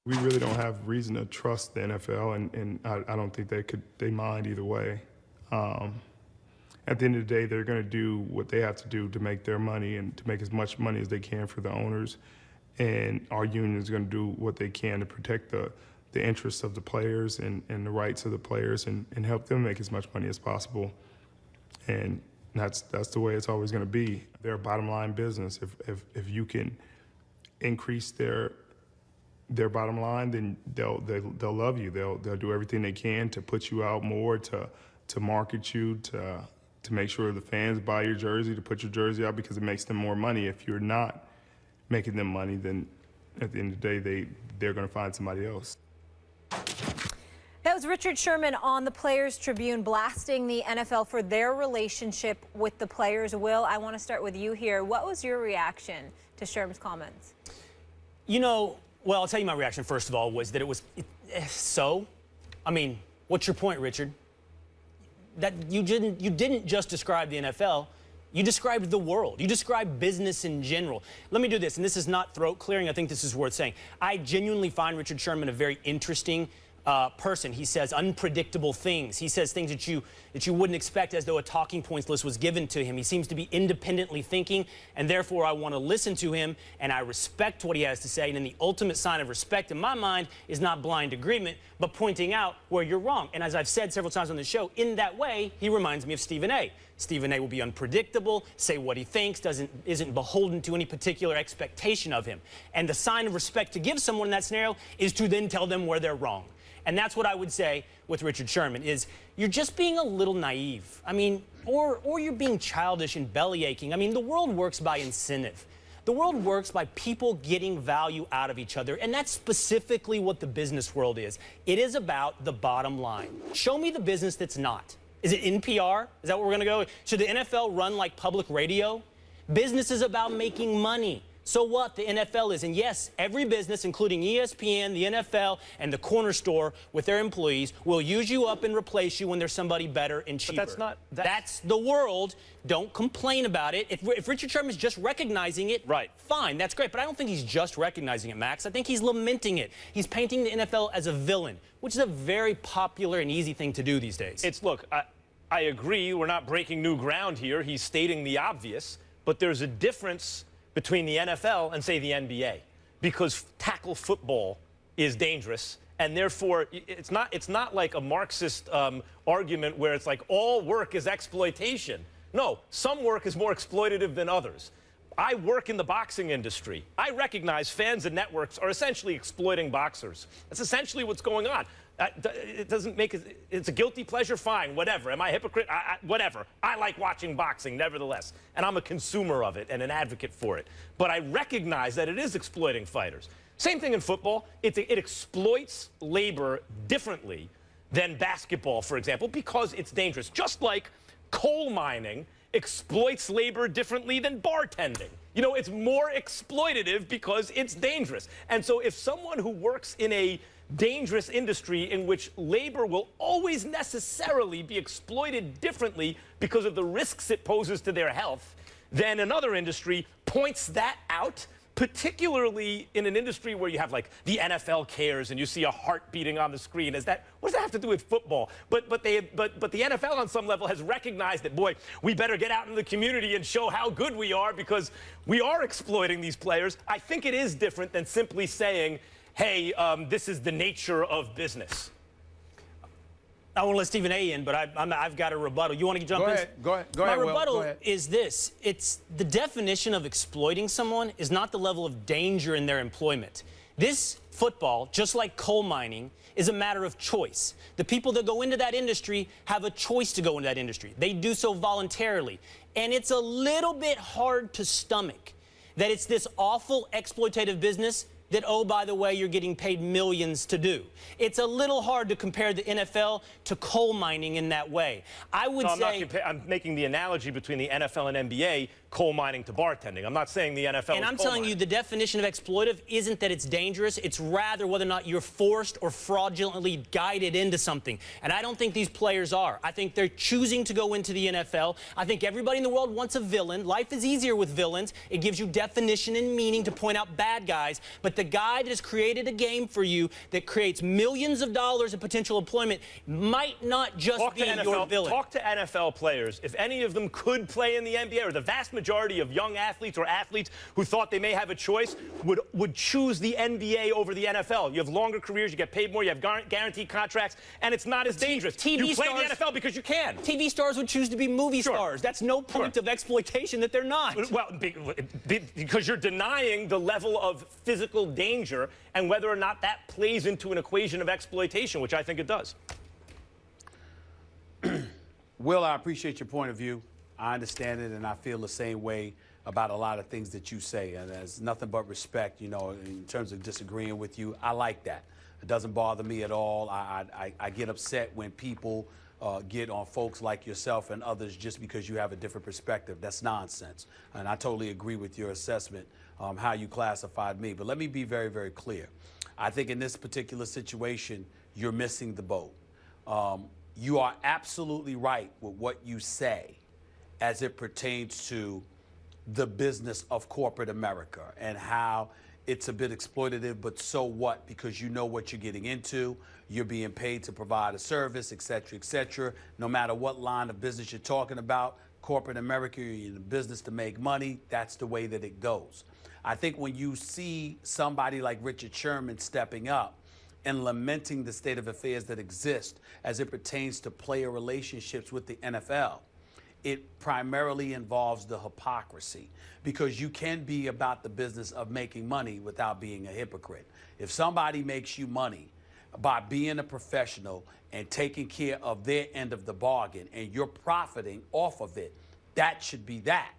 We really don't have reason to trust the NFL, and I don't think they mind either way. At the end of the day, they're going to do what they have to do to make their money and to make as much money as they can for the owners. And our union is going to do what they can to protect the interests of the players and the rights of the players and help them make as much money as possible. And that's the way it's always going to be. They're a bottom line business. If you can increase their bottom line, then they'll love you. They'll do everything they can to put you out more, to market you, to make sure the fans buy your jersey, to put your jersey out, because it makes them more money. If you're not making them money, then at the end of the day, they're going to find somebody else. That was Richard Sherman on the Players Tribune blasting the NFL for their relationship with the players. Will, I want to start with you here. What was your reaction to Sherman's comments? You know, well, I'll tell you my reaction, first of all, was that it was so. I mean, what's your point, Richard? That you didn't just describe the NFL, you described the world. You described business in general. Let me do this, and this is not throat clearing. I think this is worth saying. I genuinely find Richard Sherman a very interesting person. He says unpredictable things. He says things that you wouldn't expect, as though a talking points list was given to him. He seems to be independently thinking, and therefore I want to listen to him, and I respect what he has to say. And then the ultimate sign of respect in my mind is not blind agreement, but pointing out where you're wrong. And as I've said several times on the show, in that way, he reminds me of Stephen A. Stephen A. will be unpredictable, say what he thinks, isn't beholden to any particular expectation of him. And the sign of respect to give someone in that scenario is to then tell them where they're wrong. And that's what I would say with Richard Sherman, is you're just being a little naive. I mean, or you're being childish and bellyaching. I mean, the world works by incentive. The world works by people getting value out of each other, and that's specifically what the business world is. It is about the bottom line. Show me the business that's not. Is it NPR? Is that where we're going to go? Should the NFL run like public radio? Business is about making money. So what? The NFL is. And yes, every business, including ESPN, the NFL, and the corner store with their employees, will use you up and replace you when there's somebody better and cheaper. But that's not... That's the world. Don't complain about it. If Richard Sherman's just recognizing it, right, fine, that's great. But I don't think he's just recognizing it, Max. I think he's lamenting it. He's painting the NFL as a villain, which is a very popular and easy thing to do these days. Look, I agree. We're not breaking new ground here. He's stating the obvious. But there's a difference between the NFL and, say, the NBA, because tackle football is dangerous, and therefore it's not like a Marxist argument where it's like all work is exploitation. No, some work is more exploitative than others. I work in the boxing industry. I recognize fans and networks are essentially exploiting boxers. That's essentially what's going on. It doesn't make it, it's a guilty pleasure, fine, whatever. Am I a hypocrite? Whatever. I like watching boxing, nevertheless, and I'm a consumer of it and an advocate for it. But I recognize that it is exploiting fighters. Same thing in football. It exploits labor differently than basketball, for example, because it's dangerous. Just like coal mining exploits labor differently than bartending. You know, it's more exploitative because it's dangerous. And so if someone who works in a dangerous industry in which labor will always necessarily be exploited differently because of the risks it poses to their health, then another industry points that out, particularly in an industry where you have, like, the NFL cares and you see a heart beating on the screen. What does that have to do with football? But the NFL on some level has recognized that, boy, we better get out in the community and show how good we are because we are exploiting these players. I think it is different than simply saying, hey, this is the nature of business. I want to let Stephen A. in, but I've got a rebuttal. You want to jump in? Go ahead. My rebuttal is this. It's the definition of exploiting someone is not the level of danger in their employment. This football, just like coal mining, is a matter of choice. The people that go into that industry have a choice to go into that industry. They do so voluntarily. And it's a little bit hard to stomach that it's this awful exploitative business that, oh, by the way, you're getting paid millions to do. It's a little hard to compare the NFL to coal mining in that way. I would say... I'm making the analogy between the NFL and NBA. coal mining to bartending. I'm not saying the NFL And is I'm coal telling you, mining. the definition of exploitive isn't that it's dangerous. It's rather whether or not you're forced or fraudulently guided into something. And I don't think these players are. I think they're choosing to go into the NFL. I think everybody in the world wants a villain. Life is easier with villains. It gives you definition and meaning to point out bad guys. But the guy that has created a game for you that creates millions of dollars of potential employment might not just Talk be to your villain. Talk to NFL players. If any of them could play in the NBA, or the vast majority of young athletes or athletes who thought they may have a choice would choose the NBA over the NFL. You have longer careers, you get paid more, you have guaranteed contracts, and it's not as dangerous. TV you play stars, in the NFL because you can. TV stars would choose to be movie stars. That's no point of exploitation that they're not. Well, because you're denying the level of physical danger and whether or not that plays into an equation of exploitation, which I think it does. Will, I appreciate your point of view. I understand it, and I feel the same way about a lot of things that you say. And there's nothing but respect, you know, in terms of disagreeing with you. I like that. It doesn't bother me at all. I get upset when people get on folks like yourself and others just because you have a different perspective. That's nonsense. And I totally agree with your assessment, how you classified me. But let me be very, very clear. I think in this particular situation, you're missing the boat. You are absolutely right with what you say as it pertains to the business of corporate America and how it's a bit exploitative, but so what? Because you know what you're getting into. You're being paid to provide a service, et cetera, et cetera. No matter what line of business you're talking about, corporate America, you're in the business to make money. That's the way that it goes. I think when you see somebody like Richard Sherman stepping up and lamenting the state of affairs that exist as it pertains to player relationships with the NFL, it primarily involves the hypocrisy, because you can be about the business of making money without being a hypocrite. If somebody makes you money by being a professional and taking care of their end of the bargain and you're profiting off of it, that should be that.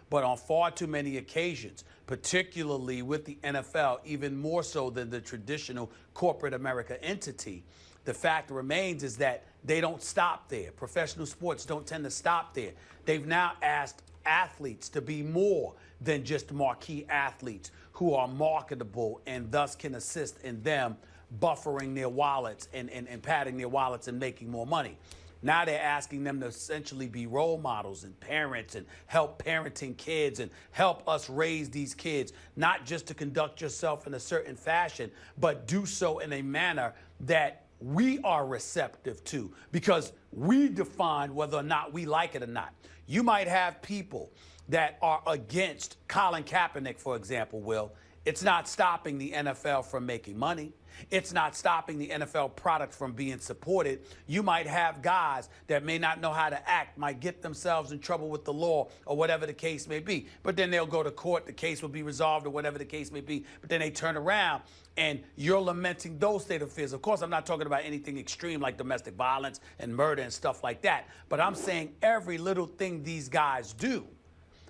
But on far too many occasions, particularly with the NFL, even more so than the traditional corporate America entity, the fact remains is that they don't stop there. Professional sports don't tend to stop there. They've now asked athletes to be more than just marquee athletes who are marketable and thus can assist in them buffering their wallets and padding their wallets and making more money. Now they're asking them to essentially be role models and parents and help parenting kids and help us raise these kids, not just to conduct yourself in a certain fashion, but do so in a manner that we are receptive to, because we define whether or not we like it or not. You might have people that are against Colin Kaepernick, for example, Will. It's not stopping the NFL from making money. It's not stopping the NFL product from being supported. You might have guys that may not know how to act, might get themselves in trouble with the law or whatever the case may be. But then they'll go to court, the case will be resolved or whatever the case may be. But then they turn around and you're lamenting those state of affairs. Of course, I'm not talking about anything extreme like domestic violence and murder and stuff like that. But I'm saying every little thing these guys do,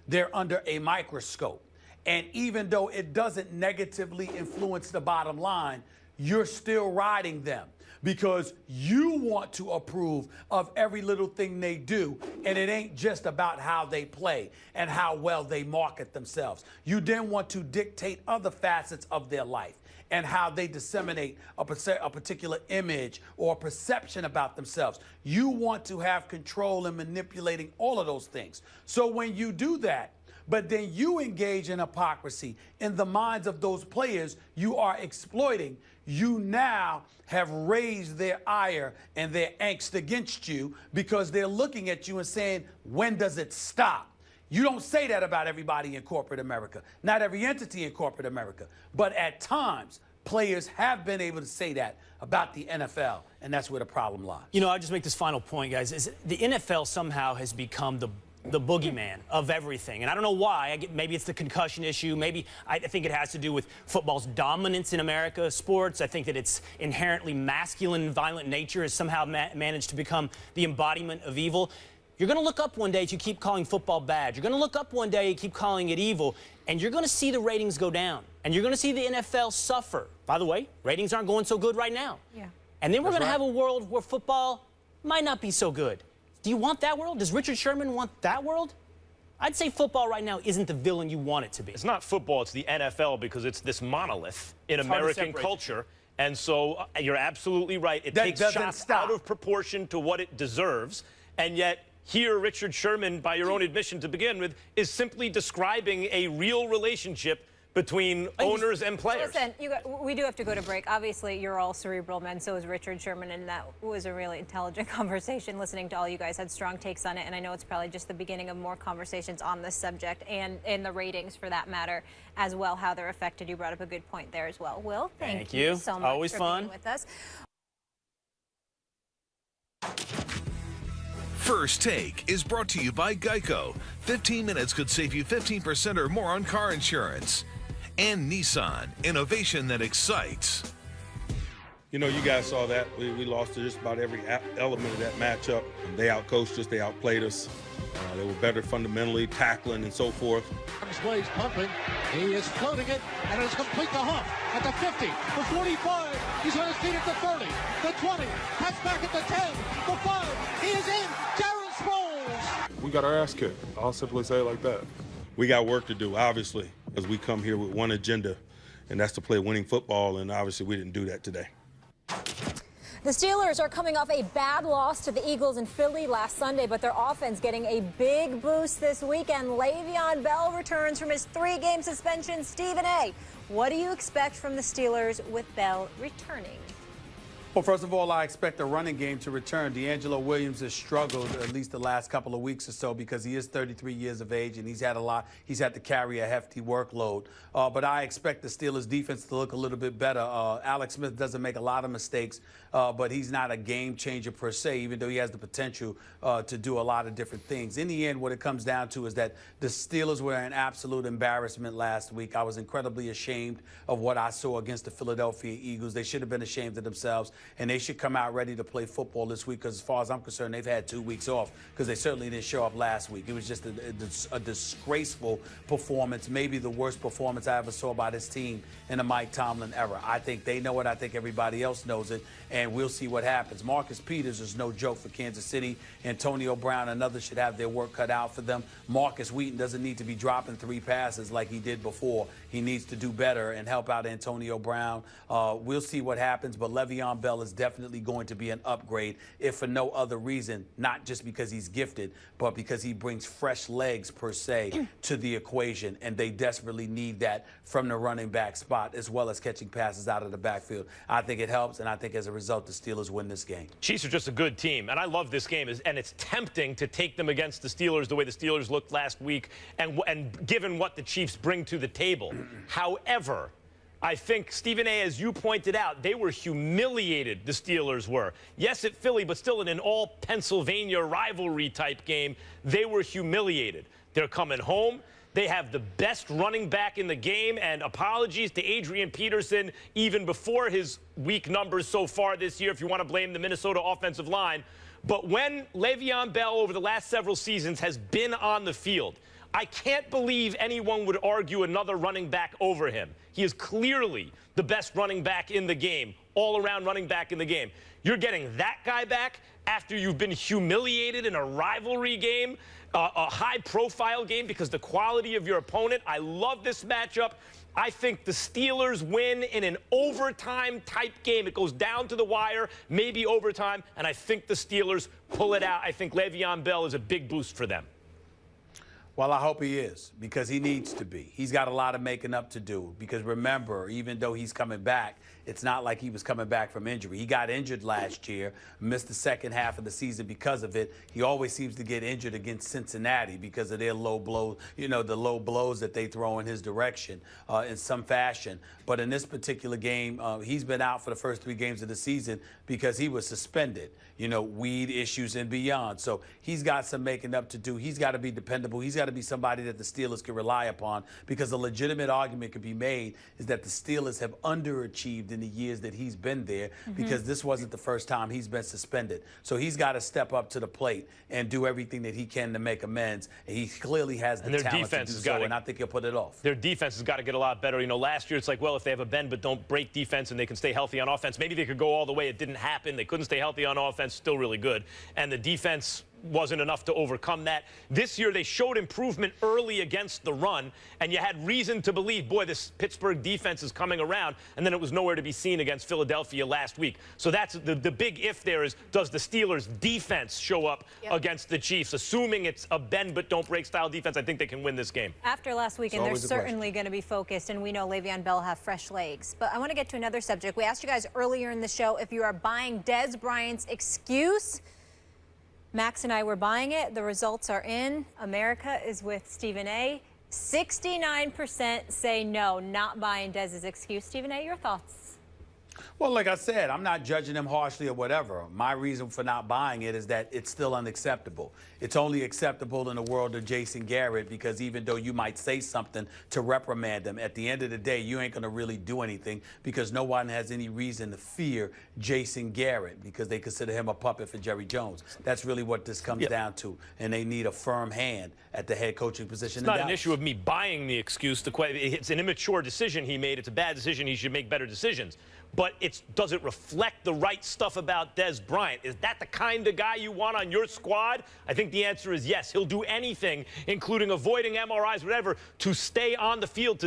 they're under a microscope. And even though it doesn't negatively influence the bottom line, you're still riding them because you want to approve of every little thing they do. And it ain't just about how they play and how well they market themselves. You then want to dictate other facets of their life and how they disseminate a particular image or perception about themselves. You want to have control in manipulating all of those things. So when you do that, but then you engage in hypocrisy in the minds of those players you are exploiting, you now have raised their ire and their angst against you because they're looking at you and saying, when does it stop? You don't say that about everybody in corporate America, not every entity in corporate America. But at times, players have been able to say that about the NFL, and that's where the problem lies. You know, I'll just make this final point, guys. Is the NFL somehow has become the boogeyman of everything. And I don't know why. Maybe it's the concussion issue. Maybe I think it has to do with football's dominance in America sports. I think that its inherently masculine and violent nature has somehow managed to become the embodiment of evil. You're going to look up one day as you keep calling football bad. You're going to look up one day and keep calling it evil, and you're going to see the ratings go down. And you're going to see the NFL suffer. By the way, ratings aren't going so good right now. Yeah. And then we're going to have a world where football might not be so good. Do you want that world? Does Richard Sherman want that world? I'd say football right now isn't the villain you want it to be. It's not football, it's the NFL because it's this monolith in It's hard to American separate. culture. And so you're absolutely right. It That takes doesn't shots stop. out of proportion to what it deserves. And yet here, Richard Sherman, by your own admission to begin with, is simply describing a real relationship between owners and players. Listen, we do have to go to break. Obviously, you're all cerebral men, so is Richard Sherman, and that was a really intelligent conversation. Listening to all you guys had strong takes on it, and I know it's probably just the beginning of more conversations on this subject and in the ratings, for that matter, as well, how they're affected. You brought up a good point there as well. Will, thank you so much Always for fun. being with us. First Take is brought to you by Geico. 15 minutes could save you 15% or more on car insurance. And Nissan, innovation that excites. You know, you guys saw that. We lost to just about every element of that matchup. They outcoached us. They outplayed us. They were better fundamentally, tackling and so forth. He's pumping. He is floating it, and it's complete to Huff at the 50, the 45. He's on his feet at the 30, the 20. Cuts back at the 10, the 5. He is in. Darren Sproles. We got our ass kicked. I'll simply say it like that. We got work to do, obviously, as we come here with one agenda, and that's to play winning football, and obviously we didn't do that today. The Steelers are coming off a bad loss to the Eagles in Philly last Sunday, but their offense getting a big boost this weekend. Le'Veon Bell returns from his 3-game suspension. Stephen A., what do you expect from the Steelers with Bell returning? Well, first of all, I expect the running game to return. D'Angelo Williams has struggled at least the last couple of weeks or so because he is 33 years of age and he's had to carry a hefty workload. But I expect the Steelers defense to look a little bit better. Alex Smith doesn't make a lot of mistakes, but he's not a game changer per se, even though he has the potential to do a lot of different things. In the end, what it comes down to is that the Steelers were an absolute embarrassment last week. I was incredibly ashamed of what I saw against the Philadelphia Eagles. They should have been ashamed of themselves. And they should come out ready to play football this week because, as far as I'm concerned, they've had 2 weeks off because they certainly didn't show up last week. It was just a disgraceful performance, maybe the worst performance I ever saw by this team in the Mike Tomlin era. I think they know it. I think everybody else knows it, and we'll see what happens. Marcus Peters is no joke for Kansas City. Antonio Brown and others should have their work cut out for them. Marcus Wheaton doesn't need to be dropping 3 passes like he did before. He needs to do better and help out Antonio Brown. We'll see what happens, but Le'Veon Bell is definitely going to be an upgrade, if for no other reason, not just because he's gifted, but because he brings fresh legs, per se, to the equation, and they desperately need that from the running back spot, as well as catching passes out of the backfield. I think it helps, and I think as a result, the Steelers win this game. Chiefs are just a good team, and I love this game, and it's tempting to take them against the Steelers the way the Steelers looked last week, and given what the Chiefs bring to the table. However, I think, Stephen A., as you pointed out, they were humiliated, the Steelers were. Yes, at Philly, but still in an all-Pennsylvania rivalry-type game, they were humiliated. They're coming home. They have the best running back in the game, and apologies to Adrian Peterson, even before his weak numbers so far this year, if you want to blame the Minnesota offensive line. But when Le'Veon Bell over the last several seasons has been on the field, I can't believe anyone would argue another running back over him. He is clearly the best running back in the game, all-around running back in the game. You're getting that guy back after you've been humiliated in a rivalry game, a high-profile game because the quality of your opponent. I love this matchup. I think the Steelers win in an overtime-type game. It goes down to the wire, maybe overtime, and I think the Steelers pull it out. I think Le'Veon Bell is a big boost for them. Well, I hope he is, because he needs to be. He's got a lot of making up to do, because remember, even though he's coming back, it's not like he was coming back from injury. He got injured last year, missed the second half of the season because of it. He always seems to get injured against Cincinnati because of their low blows, the low blows that they throw in his direction in some fashion. But in this particular game, he's been out for the first 3 games of the season because he was suspended, weed issues and beyond. So he's got some making up to do. He's got to be dependable. He's got to be somebody that the Steelers can rely upon, because a legitimate argument could be made is that the Steelers have underachieved in the years that he's been there, because this wasn't the first time he's been suspended. So he's got to step up to the plate and do everything that he can to make amends. And he clearly has the talent to do so, and I think he'll put it off. Their defense has got to get a lot better. Last year it's like, well, if they have a bend but don't break defense and they can stay healthy on offense, maybe they could go all the way. It didn't happen. They couldn't stay healthy on offense. Still really good. And the defense wasn't enough to overcome that. This year, they showed improvement early against the run, and you had reason to believe, boy, this Pittsburgh defense is coming around, and then it was nowhere to be seen against Philadelphia last week. So that's the big if there is, does the Steelers' defense show up against the Chiefs? Assuming it's a bend but don't break style defense, I think they can win this game. After last weekend, they're certainly going to be focused, and we know Le'Veon Bell have fresh legs. But I want to get to another subject. We asked you guys earlier in the show if you are buying Dez Bryant's excuse. Max and I were buying it. The results are in. America is with Stephen A. 69% say no, not buying Dez's excuse. Stephen A., your thoughts? Well, like I said, I'm not judging him harshly or whatever. My reason for not buying it is that it's still unacceptable. It's only acceptable in the world of Jason Garrett because even though you might say something to reprimand him, at the end of the day, you ain't going to really do anything because no one has any reason to fear Jason Garrett because they consider him a puppet for Jerry Jones. That's really what this comes down to, and they need a firm hand at the head coaching position. It's not an issue of me buying the excuse. It's an immature decision he made. It's a bad decision. He should make better decisions. But does it reflect the right stuff about Dez Bryant? Is that the kind of guy you want on your squad? I think the answer is yes. He'll do anything, including avoiding MRIs, whatever, to stay on the field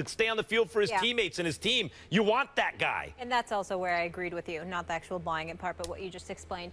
for his teammates and his team. You want that guy. And that's also where I agreed with you, not the actual buying it part, but what you just explained.